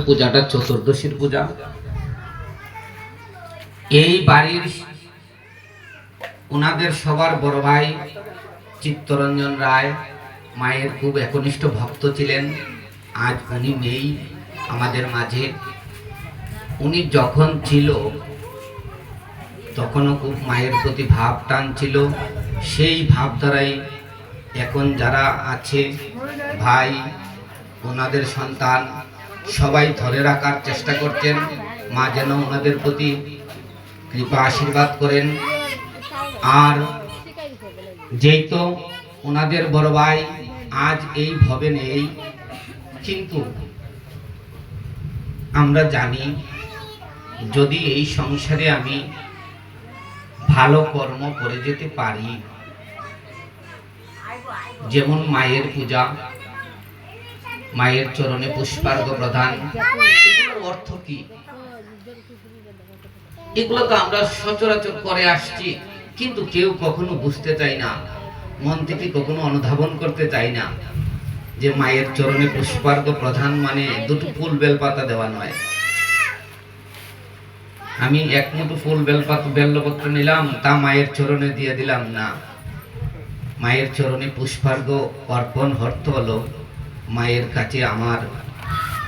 পূজাটা চতুর্দশীর পূজা। এই বাড়ির ওনাদের সবার বড় ভাই চিত্তরঞ্জন রায় মায়ের খুব একনিষ্ঠ ভক্ত ছিলেন। আজ উনি নেই আমাদের মাঝে। উনি যখন ছিল তখনও খুব মায়ের প্রতি ভাব টান ছিল। সেই ভাব দ্বারাই এখন যারা আছে ভাই, ওনাদের সন্তান সবাই ধরে রাখার চেষ্টা করছেন। মা যেন ওনাদের প্রতি কৃপা আশীর্বাদ করেন। আর যেই তো ওনাদের বড় ভাই আজ এই ভবে নেই, কিন্তু আমরা জানি যদি এই সংসারে আমি ভালো কর্ম করে যেতে পারি, যেমন মায়ের পূজা, মায়ের চরণে পুষ্পার্ঘ প্রদান, এগুলোর অর্থ কি? এগুলো তো আমরা সচরাচর করে আসছি, কিন্তু কেউ কখনো বুঝতে চাই না, মন থেকে কখনো অনুধাবন করতে চাই না যে মায়ের চরণে পুষ্পার্ঘ প্রদান মানে দুটো ফুল বেলপাতা দেওয়া নয়। আমি এক মুঠো ফুল বেলপত্র নিলাম, তা মায়ের চরণে দিয়ে দিলাম না। মায়ের চরণে পুষ্পার্ঘ অর্পণ অর্থ হলো মায়ের কাছে আমার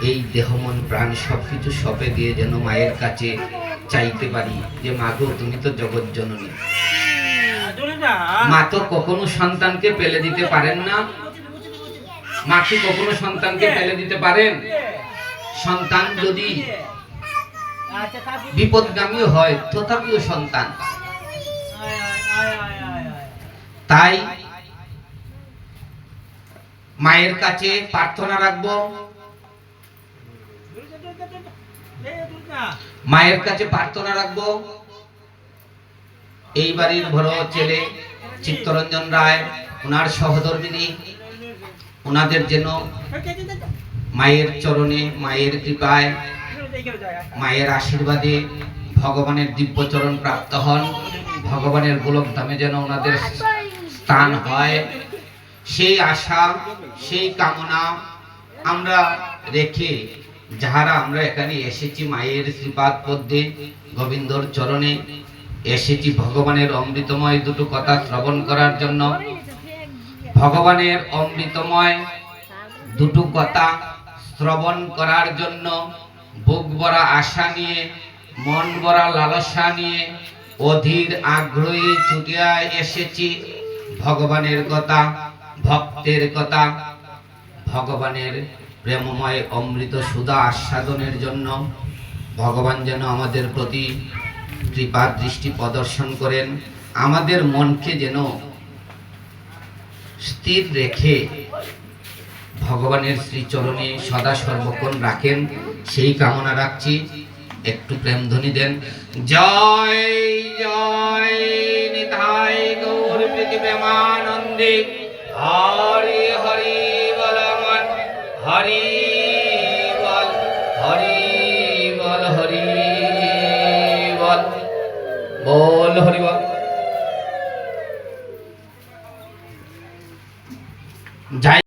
এই দেহ মন প্রাণ সবকিছু সঁপে দিয়ে যেন মায়ের কাছে চাইতে পারি যে মা গো, তুমি তো জগৎ জননী। মা তো কখনো সন্তানকে ফেলে দিতে পারেন না। মা কি কখনো সন্তানকে ফেলে দিতে পারেন? সন্তান যদি বিপদগামী হয় তথাপিও সন্তান। তাই মায়ের কাছে প্রার্থনা রাখবো, মায়ের কাছে প্রার্থনা রাখবো এই বাড়ির বড় ছেলে চিত্তরঞ্জন রায়, ওনার সহধর্মিনী, ওনাদের যেন মায়ের চরণে, মায়ের কৃপায়, মায়ের আশীর্বাদে ভগবানের দিব্য চরণ প্রাপ্ত হন। ভগবানের গোলক ধামে যেন ওনাদের স্থান হয়, সেই আশা, সেই কামনা আমরা রেখে যাহারা আমরা এখানে এসেছি মায়ের শ্রীপাদ পদ্মে গোবিন্দর চরণে এসেছি ভগবানের অমৃতময় দুটো কথা শ্রবণ করার জন্য। ভগবানের অমৃতময় দুটো কথা শ্রবণ করার জন্য বুক ভরা আশা নিয়ে, মন ভরা লালসা নিয়ে, অধীর আগ্রহে ছুটিয়া এসেছি ভগবানের কথা, ভক্তের কথা, ভগবানের প্রেমময় অমৃত সুধা আস্বাদনের জন্য। ভগবান যেন আমাদের প্রতি কৃপার দৃষ্টি প্রদর্শন করেন, আমাদের মনকে যেন স্থির রেখে ভগবানের শ্রীচরণে সদা সর্বক্ষণ রাখেন, সেই কামনা রাখছি। একটু প্রেম ধ্বনি দেন। জয় জয় নিতাই গৌর প্রীতি প্রেমানন্দে। হরি হরি বল মন, হরি বল, হরি বল, হরি বল, বল হরি বল। জয়।